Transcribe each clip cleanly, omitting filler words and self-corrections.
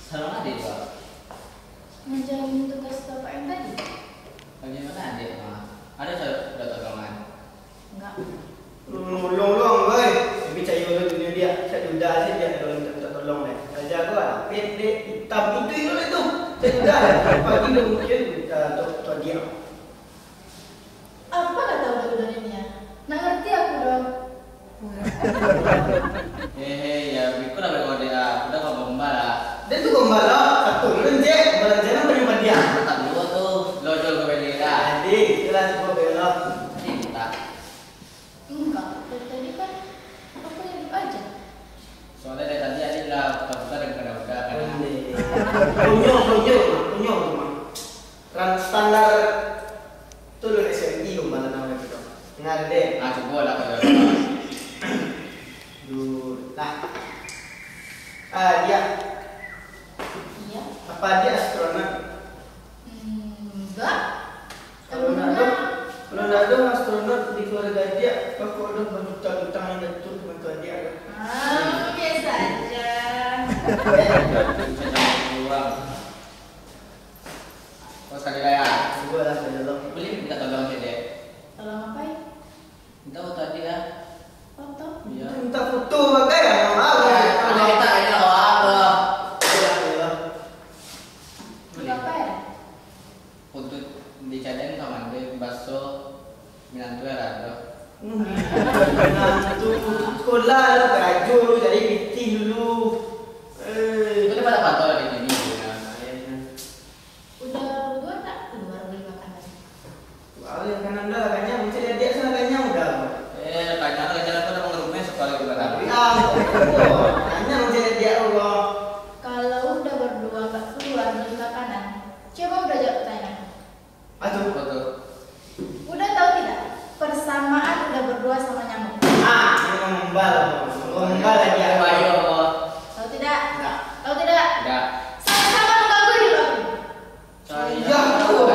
Salah adik Pak. Ngerjain tugas bapak yang tadi? Bagaimana adik mah? Ada sudah tolongan? Enggak. Long ơi, tapi saya udah dia, saya udah sih dia kalau minta tolong deh. Aja gua pendek hitam putih itu. Saya udah pagi udah mungkin tuh dia. Apa kata udah-udahnya? Nggak ngerti aku dong. Ya biku udah berkode udah kok gombal. Dia tuh gembala satu lenjek, gembala jangan beri dia. Tak dulu tuh lojol ke bendera. Jadi jelas gua belok. Cinta. Enggak, dari tadi kan aku yang aja. Soalnya dari tadi adik udah buka dan udah karena Punya rumah. Trans standar tuh lu SMI gembala namanya gitu. Nggak deh. cukup lah kalau Dia Iya. apa dia astronot? Enggak. Kalau ada astronot di keluarga dia, aku ada berhutang-hutang yang jatuh dengan keluarga dia. Biasa aja. uang. Kau sekali raya. Gua lah tolong. Boleh minta tolong ke dia. Tolong ngapain? Minta foto tadi ya. Foto? Iya. Minta foto pakai ya, nggak mau. Ada kita ini loh apa? Ngapain? Untuk dicadain sama dia bakso minantu ya ada. Nah, tuh sekolah lu kerja lu jadi meeting dulu. Itu pada pantau di sini. Udah berdua tak keluar beli makanan? Wah, yang kanan dah kayaknya mesti dia sana kayaknya udah. Kayaknya jalan pada mengeruknya sekolah juga tapi. Kayaknya mesti dia Allah. Kalau udah berdua gak keluar beli makanan, coba udah jawab pertanyaan. Aduh. Betul. Udah tahu tidak? Persamaan udah berdua sama nyamuk. Ini membal dia. Ayo. Tahu tidak? Enggak. Tahu tidak? Enggak. Sama-sama mengganggu hidup aku. Ya tuh.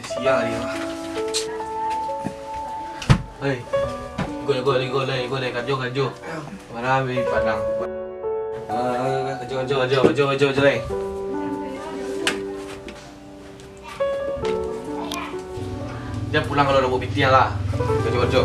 Siang dia. Hei, gol, kaju. Mana ambil padang? Kaju, leh. Dia pulang kalau udah bawa bintian lah. Kaju.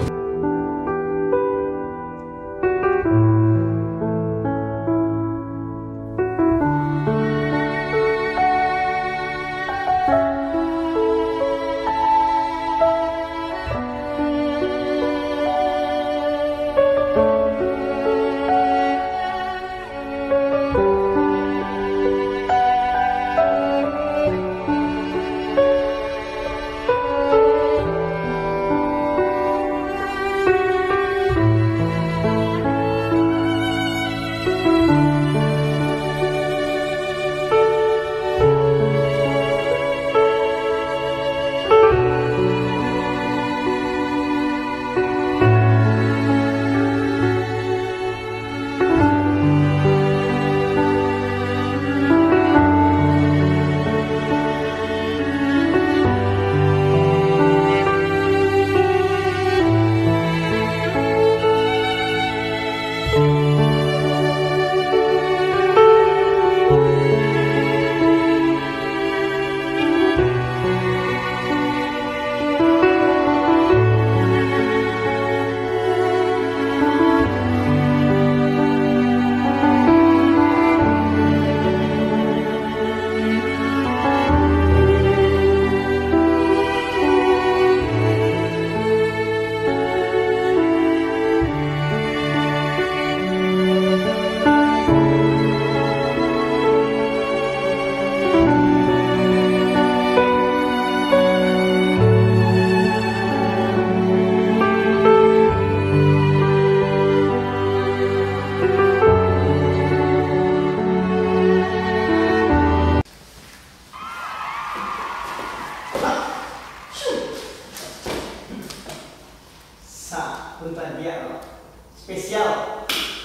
untuk dia spesial.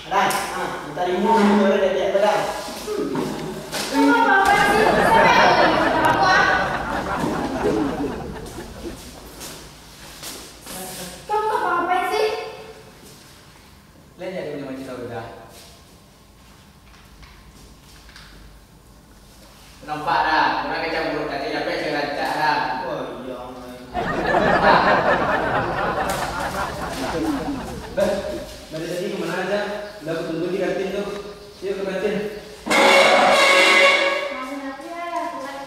Ada, kita rimau dulu dia pedang. Kamu apa sih? Sampai aku Kamu apa sih? Lain jadi punya macam udah. Nampak dah, orang kecam mulut tadi apa yang saya rancak dah. Oh iya. Bang, dari tadi kemana aja? Udah aku tunggu di kantin tuh. Yuk ke kantin. Maafin aku ya, telat.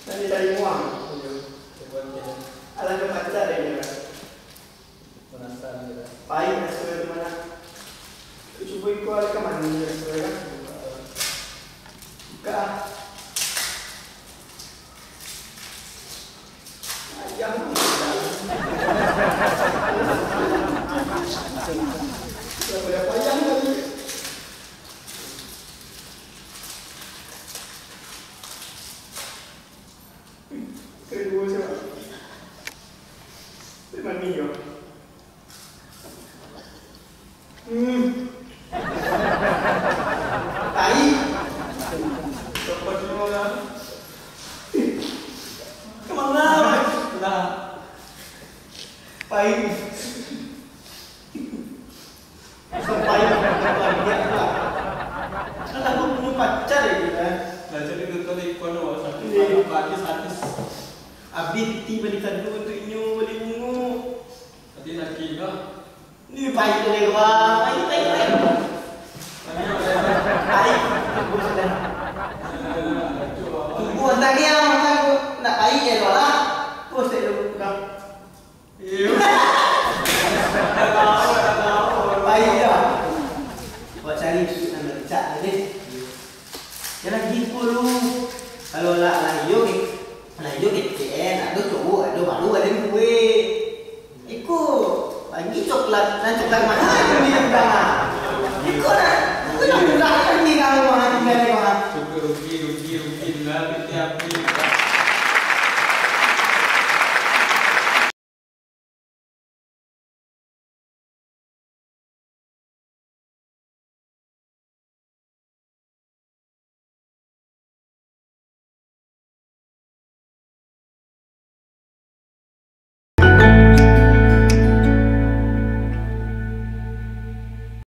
Tadi cari uang. Alah ke pacar ya. Penasaran juga. Pahit restoran di mana? Coba ikut ada ke mana restoran? Buka. Ayam. Berapa ayam tadi? Kedua siapa? Terima kasih. Tai. Cepat semua. Kemana? Nah. Pahit. Sampai dia pula. Kan aku punya pacar ya kita. Nah, jadi itu tadi kono satu Iya. artis. Abis tiba di kandung untuk inyo beli bungu. Tadi lagi kah? Ni pahit tu lewa. Pahit. Pahit. Aku sudah. Aku tadi yang aku nak pahit je tu lah. Aku saya dulu kau. Iya. Pahit je. Buat cari susu nak cat ni. Jangan gitu lu. Kalau lah yo ada cowok, ada baru ada gue. Ikut. Bagi coklat, dan coklat mahal je dia bilang. Ikut dah. Aku nak murah lagi kalau mahal tinggal ni mahal. Rugi lah, api.